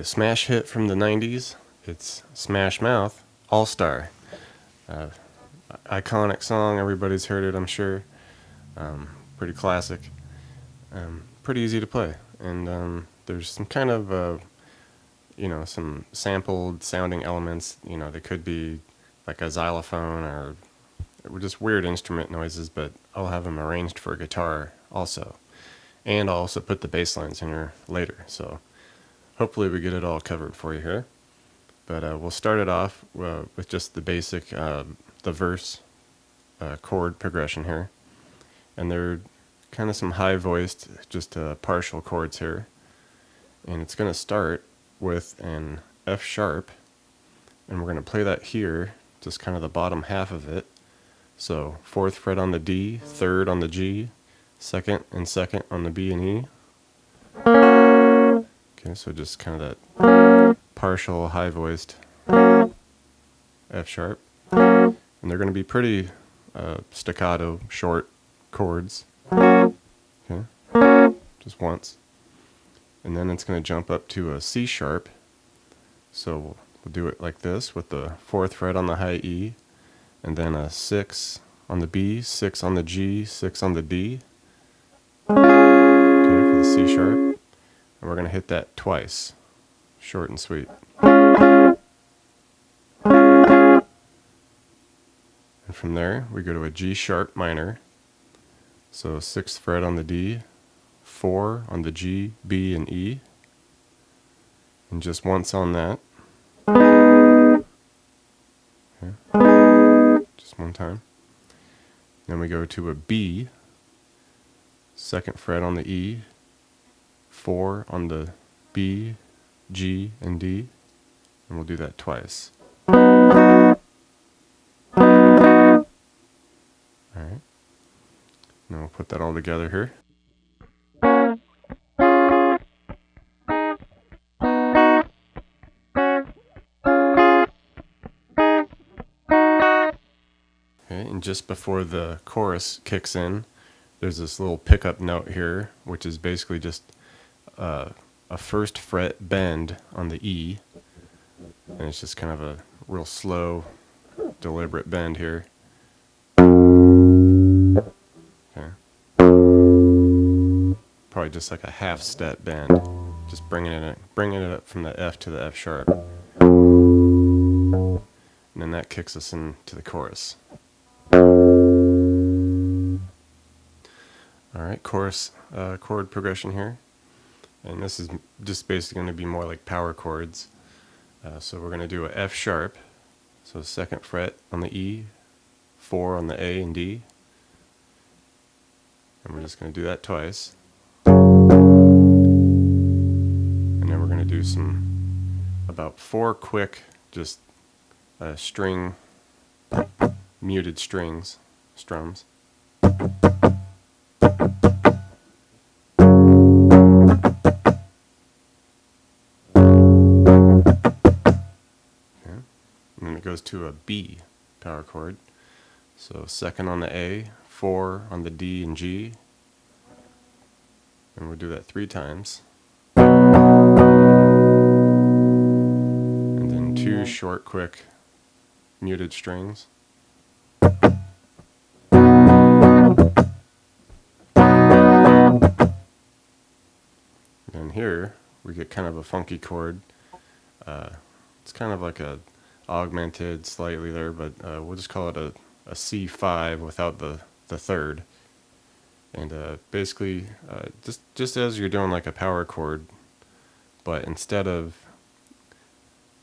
smash hit from the 90s. It's Smash Mouth All-Star. Iconic song, everybody's heard it, I'm sure. Pretty classic. Pretty easy to play. And there's some kind of, some sampled sounding elements. They could be like a xylophone or just weird instrument noises, but I'll have them arranged for guitar also. And I'll also put the bass lines in here later. So hopefully we get it all covered for you here. But we'll start it off with just the basic, the verse chord progression here. And they're kind of some high-voiced, just partial chords here. And it's going to start with an F sharp. And we're going to play that here, just kind of the bottom half of it. So 4th fret on the D, 3rd on the G, 2nd and 2nd on the B and E. Okay, so just kind of that partial high-voiced F sharp. And they're going to be pretty staccato, short chords. Okay, just once. And then it's going to jump up to a C sharp. So we'll do it like this with the 4th fret on the high E, and then a 6 on the B, 6 on the G, 6 on the D. Okay, for the C sharp. And we're going to hit that twice. Short and sweet. And from there, we go to a G sharp minor. So 6th fret on the D, 4 on the G, B, and E. And just once on that. Okay. Just one time. Then we go to a B, 2nd fret on the E, 4 on the B, G, and D. And we'll do that twice. Alright. Now we'll put that all together here. And just before the chorus kicks in, there's this little pickup note here, which is basically just a 1st fret bend on the E. And it's just kind of a real slow, deliberate bend here. Okay. Probably just like a half step bend. Just bringing it up from the F to the F sharp. And then that kicks us into the chorus. Alright, chorus chord progression here. And this is just basically going to be more like power chords. So we're going to do a F sharp. So 2nd fret on the E, 4 on the A and D. And we're just going to do that twice. And then we're going to do about 4 quick, just string, muted strums. Goes to a B power chord. So 2nd on the A, 4 on the D and G. And we'll do that 3 times. And then 2 short, quick, muted strings. And here we get kind of a funky chord. It's kind of like a augmented slightly there, but we'll just call it a C5 without the 3rd. And basically, just as you're doing like a power chord, but instead of,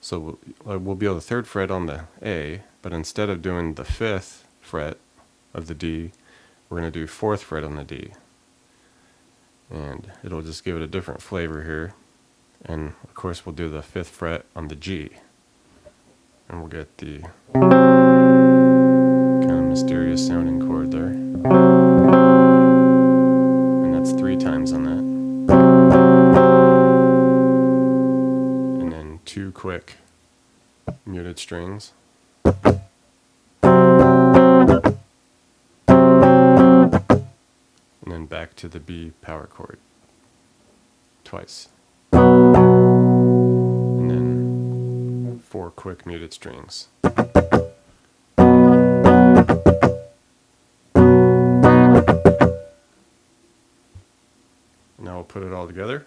so we'll be on the 3rd fret on the A, but instead of doing the 5th fret of the D, we're going to do 4th fret on the D. And it'll just give it a different flavor here. And of course we'll do the 5th fret on the G. And we'll get the kind of mysterious sounding chord there. And that's 3 times on that. And then 2 quick muted strings. And then back to the B power chord. Twice. 4 quick muted strings. Now we'll put it all together.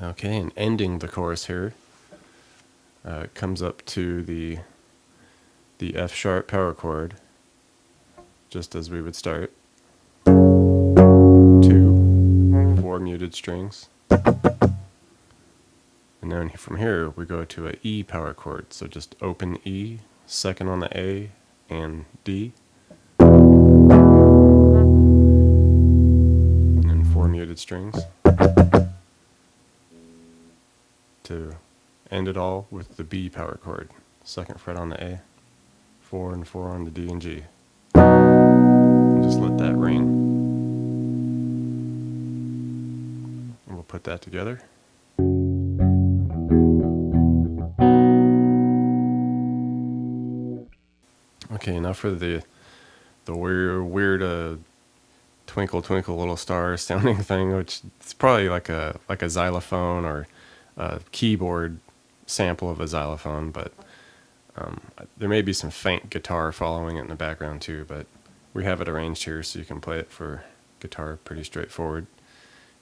Okay, and ending the chorus here, it comes up to the F sharp power chord, just as we would start. 2, 4 muted strings. And then from here we go to a E power chord, so just open E, second on the A, and D. And then 4 muted strings. To end it all with the B power chord, second fret on the A, 4 and 4 on the D and G. And just let that ring. And we'll put that together. Okay, now for the weird twinkle twinkle little star sounding thing, which it's probably like a xylophone or a keyboard sample of a xylophone, but there may be some faint guitar following it in the background too, but we have it arranged here so you can play it for guitar pretty straightforward.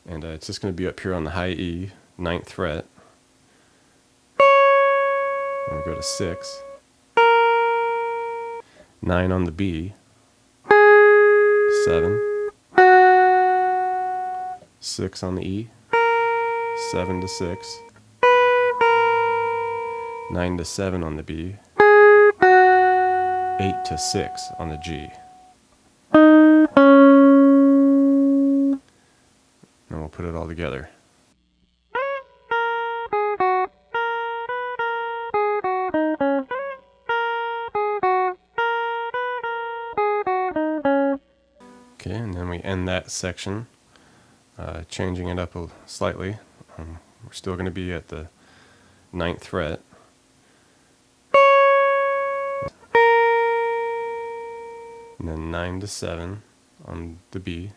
And it's just going to be up here on the high E, 9th fret. And we go to 6. 9 on the B, 7, 6 on the E, 7 to 6, 9 to 7 on the B, 8 to 6 on the G. And we'll put it all together. Okay, and then we end that section, changing it up slightly. We're still going to be at the 9th fret. And then 9 to 7 on the B.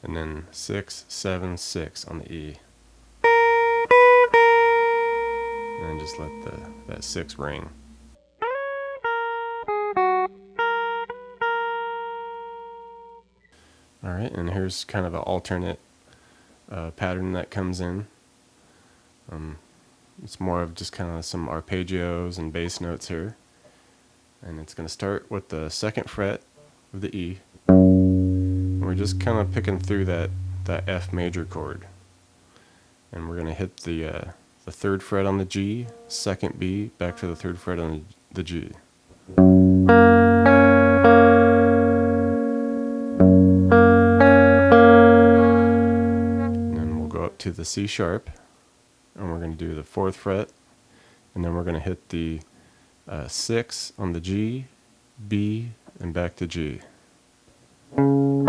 And then 6, 7, 6 on the E. And then just let that 6 ring. Alright, and here's kind of an alternate pattern that comes in. It's more of just kind of some arpeggios and bass notes here. And it's going to start with the 2nd fret of the E. And we're just kind of picking through that F major chord. And we're going to hit the 3rd fret on the G, 2nd B, back to the 3rd fret on the G. To the C sharp, and we're going to do the 4th fret, and then we're going to hit the 6 on the G, B, and back to G. And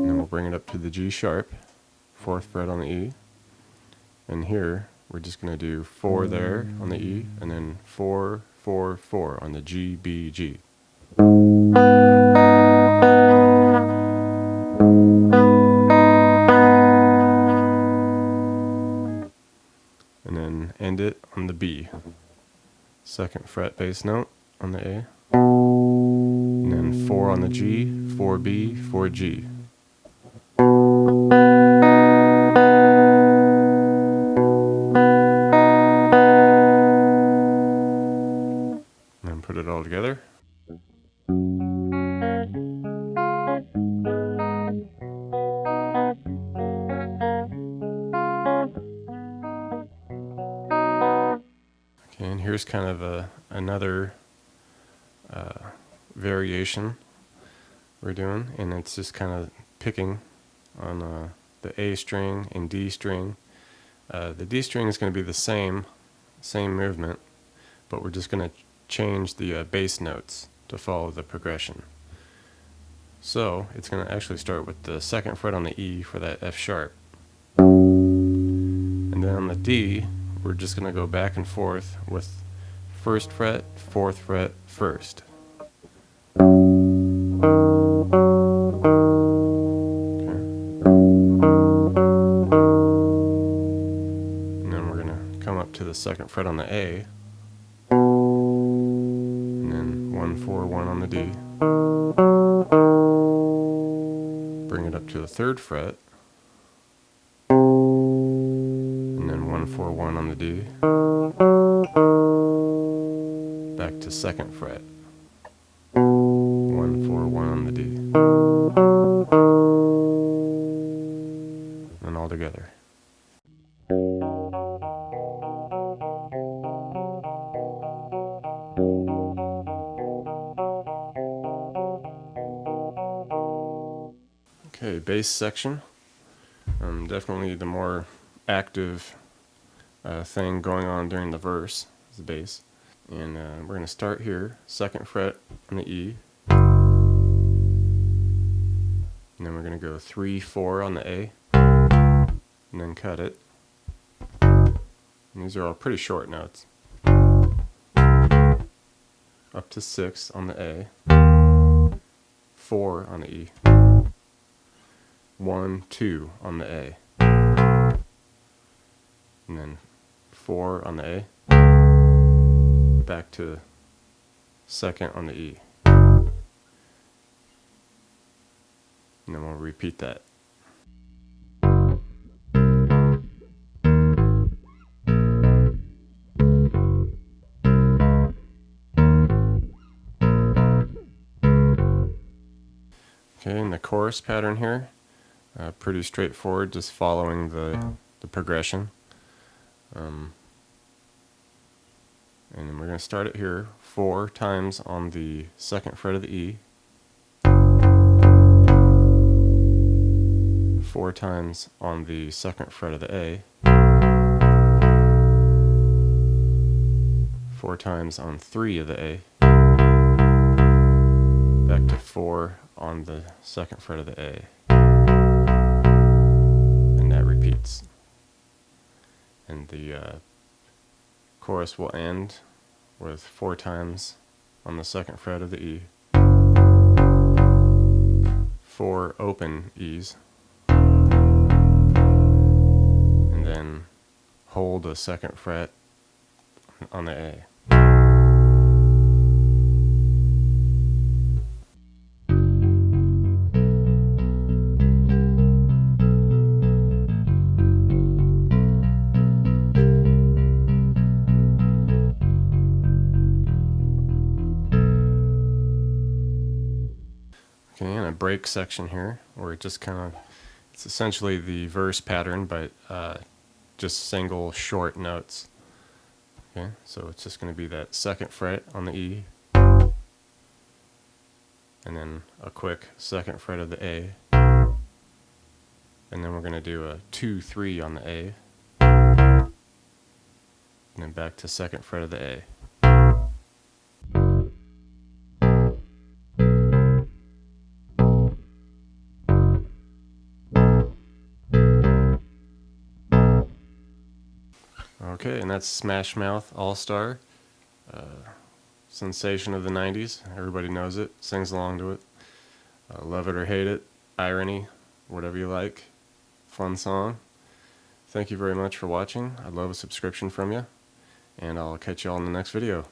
then we'll bring it up to the G sharp, 4th fret on the E, and here we're just going to do 4 there on the E, and then 4, 4, 4 on the G, B, G. And then end it on the B. 2nd fret bass note on the A. And then 4 on the G, 4B, 4G. And then put it all together. And here's kind of another variation we're doing, and it's just kind of picking on the A string and D string. The D string is going to be the same movement, but we're just going to change the bass notes to follow the progression. So it's going to actually start with the 2nd fret on the E for that F sharp. And then on the D, we're just going to go back and forth with first fret, fourth fret, first. Okay. And then we're going to come up to the second fret on the A, and then 1, 4, 1 on the D. Bring it up to the third fret, and then 1, 4, 1 on the D. Back to second fret, 1, 4, 1 on the D. And all together. Okay, bass section. Definitely the more active thing going on during the verse is the bass. And we're going to start here, second fret on the E. And then we're going to go 3, 4 on the A. And then cut it. And these are all pretty short notes. Up to 6 on the A. 4 on the E. 1, 2 on the A. And then 4 on the A. Back to second on the E. And then we'll repeat that. Okay, and the chorus pattern here, pretty straightforward, just following the progression. And then we're going to start it here 4 times on the second fret of the E, 4 times on the second fret of the A, 4 times on 3 of the A, back to 4 on the second fret of the A, and that repeats. And the chorus will end with 4 times on the second fret of the E, 4 open E's, and then hold a second fret on the A. Okay, and a break section here, where it just kind of, it's essentially the verse pattern, but just single short notes. Okay, so it's just going to be that second fret on the E, and then a quick second fret of the A, and then we're going to do a 2, 3 on the A, and then back to second fret of the A. Okay, and that's Smash Mouth All-Star, sensation of the 90s. Everybody knows it, sings along to it. Love it or hate it, irony, whatever you like. Fun song. Thank you very much for watching. I'd love a subscription from you, and I'll catch you all in the next video.